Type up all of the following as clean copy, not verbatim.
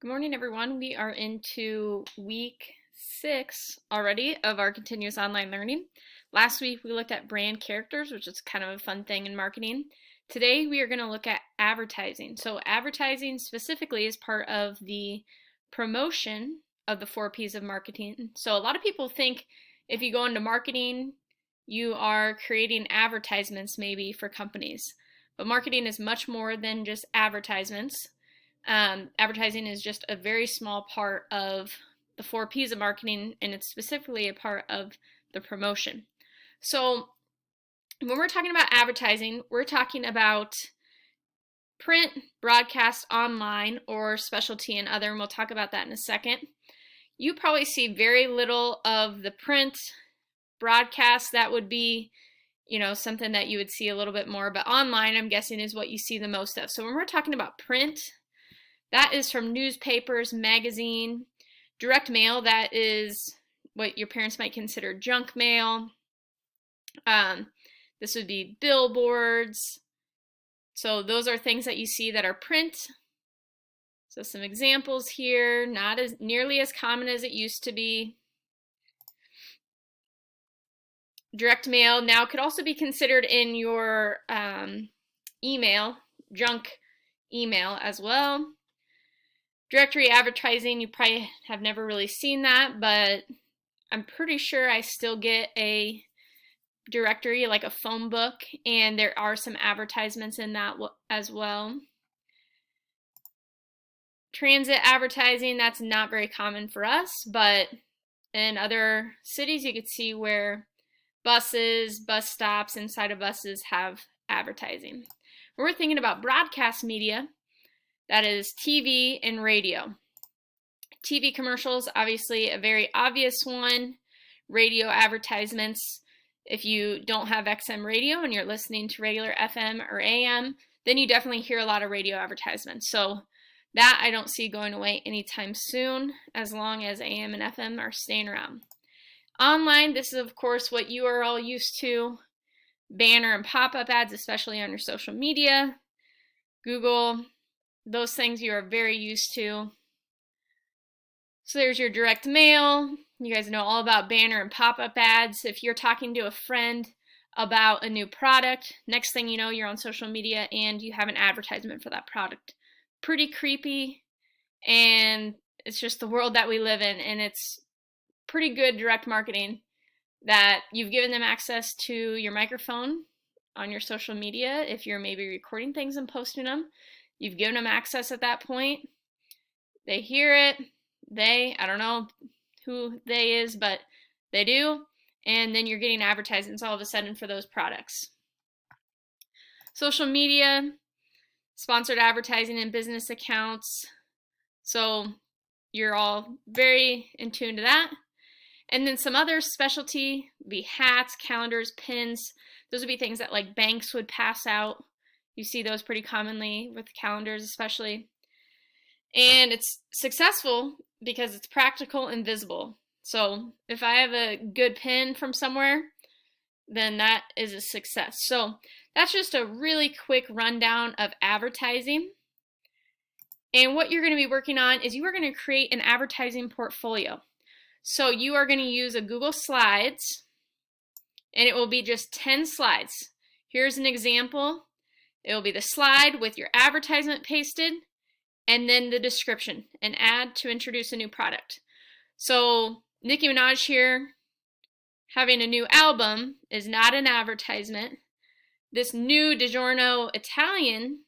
Good morning, everyone. We are into week 6 already of our continuous online learning. Last week we looked at brand characters, which is kind of a fun thing in marketing. Today we are going to look at advertising. So advertising specifically is part of the promotion of the 4 P's of marketing. So a lot of people think if you go into marketing, you are creating advertisements maybe for companies. But marketing is much more than just advertisements. Advertising is just a very small part of the 4 P's of marketing, and it's specifically a part of the promotion. So when we're talking about advertising, we're talking about print, broadcast, online, or specialty and other, and we'll talk about that in a second. You probably see very little of the print broadcast. That would be something that you would see a little bit more, but online, I'm guessing, is what you see the most of. So when we're talking about print, that is from newspapers, magazine, direct mail. That is what your parents might consider junk mail. This would be billboards. So those are things that you see that are print. So some examples here, not as nearly as common as it used to be. Direct mail now could also be considered in your email, junk email as well. Directory advertising, you probably have never really seen that, but I'm pretty sure I still get a directory, like a phone book, and there are some advertisements in that as well. Transit advertising, that's not very common for us, but in other cities you could see where buses, bus stops, inside of buses have advertising. When we're thinking about broadcast media, that is TV and radio. TV commercials, obviously a very obvious one. Radio advertisements, if you don't have XM radio and you're listening to regular FM or AM, then you definitely hear a lot of radio advertisements. So that I don't see going away anytime soon, as long as AM and FM are staying around. Online, this is of course what you are all used to. Banner and pop-up ads, especially on your social media. Google, those things you are very used to. So there's your direct mail. You guys know all about banner and pop-up ads. If you're talking to a friend about a new product, next thing you know, you're on social media and you have an advertisement for that product. Pretty creepy, and it's just the world that we live in, and it's pretty good direct marketing that you've given them access to your microphone on your social media. If you're maybe recording things and posting them, you've given them access at that point. They hear it. I don't know who they is, but they do. And then you're getting advertisements all of a sudden for those products. Social media, sponsored advertising and business accounts. So you're all very in tune to that. And then some other specialty would be hats, calendars, pins. Those would be things that like banks would pass out. You see those pretty commonly with calendars especially. And it's successful because it's practical and visible. So if I have a good pin from somewhere, then that is a success. So that's just a really quick rundown of advertising. And what you're going to be working on is you are going to create an advertising portfolio. So you are going to use a Google Slides, and it will be just 10 slides. Here's an example. It will be the slide with your advertisement pasted, and then the description, an ad to introduce a new product. So Nicki Minaj here having a new album is not an advertisement. This new DiGiorno Italian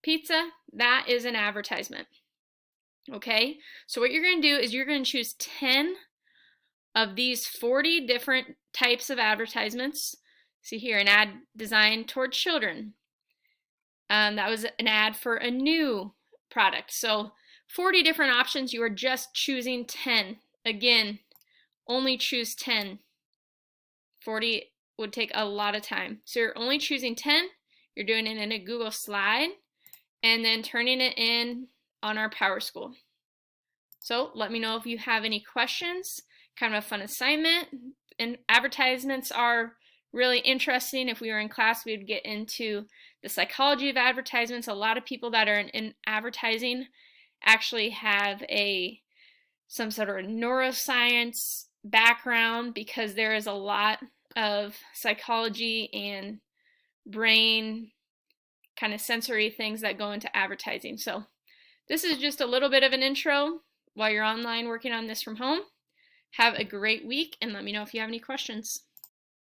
pizza, that is an advertisement. Okay, so what you're going to do is you're going to choose 10 of these 40 different types of advertisements. See here, an ad designed toward children. That was an ad for a new product. So 40 different options, you are just choosing 10. Again, only choose 10. 40 would take a lot of time. So you're only choosing 10. You're doing it in a Google slide and then turning it in on our Power School. So let me know if you have any questions. Kind of a fun assignment. And advertisements are really interesting. If we were in class, we'd get into the psychology of advertisements. A lot of people that are in advertising actually have some sort of neuroscience background, because there is a lot of psychology and brain kind of sensory things that go into advertising. So this is just a little bit of an intro while you're online working on this from home. Have a great week, and let me know if you have any questions.